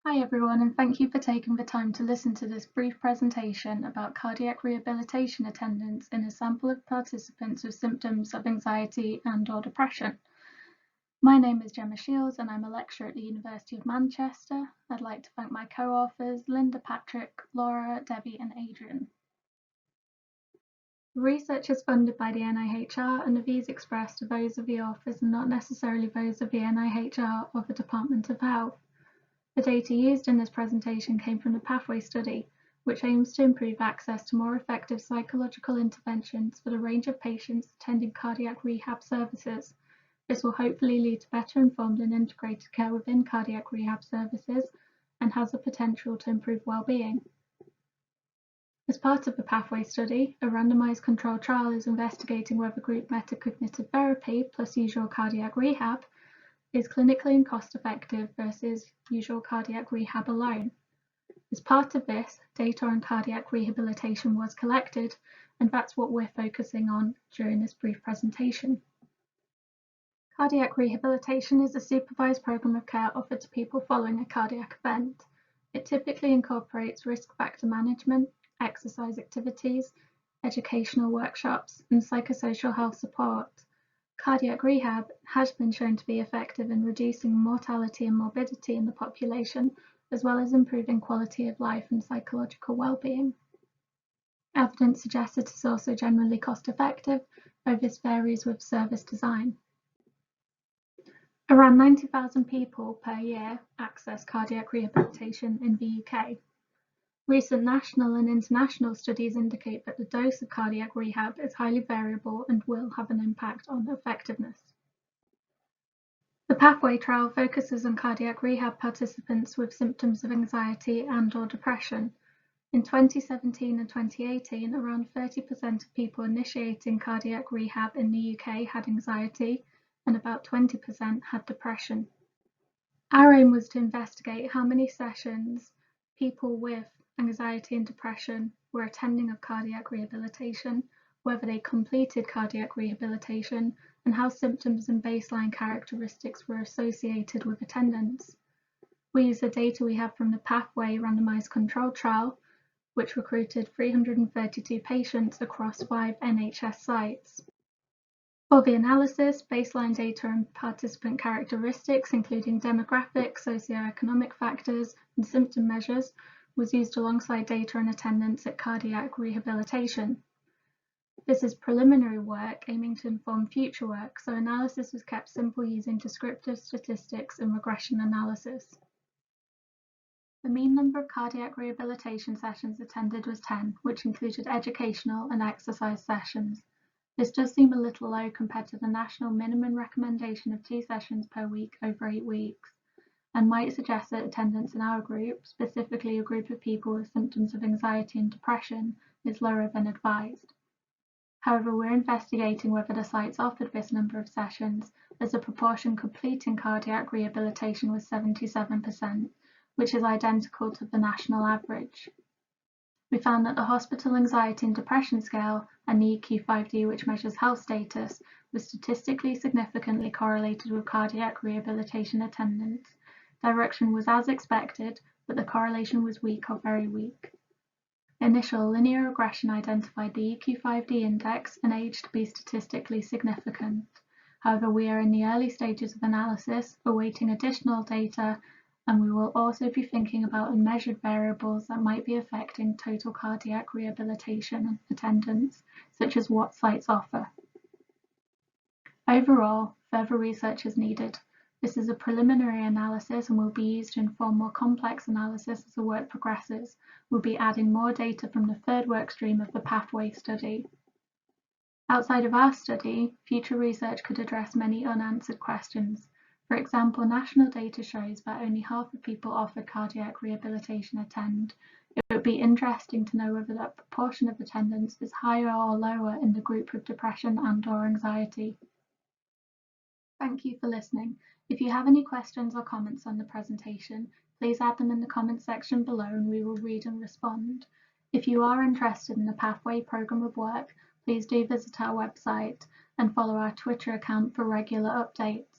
Hi everyone, and thank you for taking the time to listen to this brief presentation about cardiac rehabilitation attendance in a sample of participants with symptoms of anxiety and/or depression. My name is Gemma Shields and I'm a lecturer at the University of Manchester. I'd like to thank my co-authors Linda, Patrick, Laura, Debbie and Adrian. The research is funded by the NIHR and the views expressed are those of the authors and not necessarily those of the NIHR or the Department of Health. The data used in this presentation came from the Pathway study, which aims to improve access to more effective psychological interventions for the range of patients attending cardiac rehab services. This will hopefully lead to better informed and integrated care within cardiac rehab services and has the potential to improve well-being. As part of the Pathway study, a randomized controlled trial is investigating whether group metacognitive therapy plus usual cardiac rehab is clinically and cost-effective versus usual cardiac rehab alone. As part of this, data on cardiac rehabilitation was collected, and that's what we're focusing on during this brief presentation. Cardiac rehabilitation is a supervised program of care offered to people following a cardiac event. It typically incorporates risk factor management, exercise activities, educational workshops, and psychosocial health support. Cardiac rehab has been shown to be effective in reducing mortality and morbidity in the population, as well as improving quality of life and psychological well-being. Evidence suggests it is also generally cost-effective, though this varies with service design. Around 90,000 people per year access cardiac rehabilitation in the UK. Recent national and international studies indicate that the dose of cardiac rehab is highly variable and will have an impact on effectiveness. The Pathway trial focuses on cardiac rehab participants with symptoms of anxiety and/or depression. In 2017 and 2018, around 30% of people initiating cardiac rehab in the UK had anxiety and about 20% had depression. Our aim was to investigate how many sessions people with anxiety and depression were attending of cardiac rehabilitation, whether they completed cardiac rehabilitation, and how symptoms and baseline characteristics were associated with attendance. We used the data we have from the Pathway randomized controlled trial, which recruited 332 patients across 5 NHS sites. For the analysis, baseline data and participant characteristics, including demographics, socioeconomic factors, and symptom measures, was used alongside data and attendance at cardiac rehabilitation. This is preliminary work aiming to inform future work, so analysis was kept simple using descriptive statistics and regression analysis. The mean number of cardiac rehabilitation sessions attended was 10, which included educational and exercise sessions. This does seem a little low compared to the national minimum recommendation of 2 sessions per week over 8 weeks. And might suggest that attendance in our group, specifically a group of people with symptoms of anxiety and depression, is lower than advised. However, we're investigating whether the sites offered this number of sessions, as the proportion completing cardiac rehabilitation was 77%, which is identical to the national average. We found that the hospital anxiety and depression scale and the EQ5D, which measures health status, was statistically significantly correlated with cardiac rehabilitation attendance. Direction was as expected, but the correlation was weak or very weak. Initial linear regression identified the EQ5D index and age to be statistically significant. However, we are in the early stages of analysis, awaiting additional data, and we will also be thinking about unmeasured variables that might be affecting total cardiac rehabilitation attendance, such as what sites offer. Overall, further research is needed. This is a preliminary analysis and will be used to inform more complex analysis as the work progresses. We'll be adding more data from the third workstream of the Pathway study. Outside of our study, future research could address many unanswered questions. For example, national data shows that only half of people offered cardiac rehabilitation attend. It would be interesting to know whether that proportion of attendance is higher or lower in the group with depression and/or anxiety. Thank you for listening. If you have any questions or comments on the presentation, please add them in the comments section below and we will read and respond. If you are interested in the Pathway programme of work, please do visit our website and follow our Twitter account for regular updates.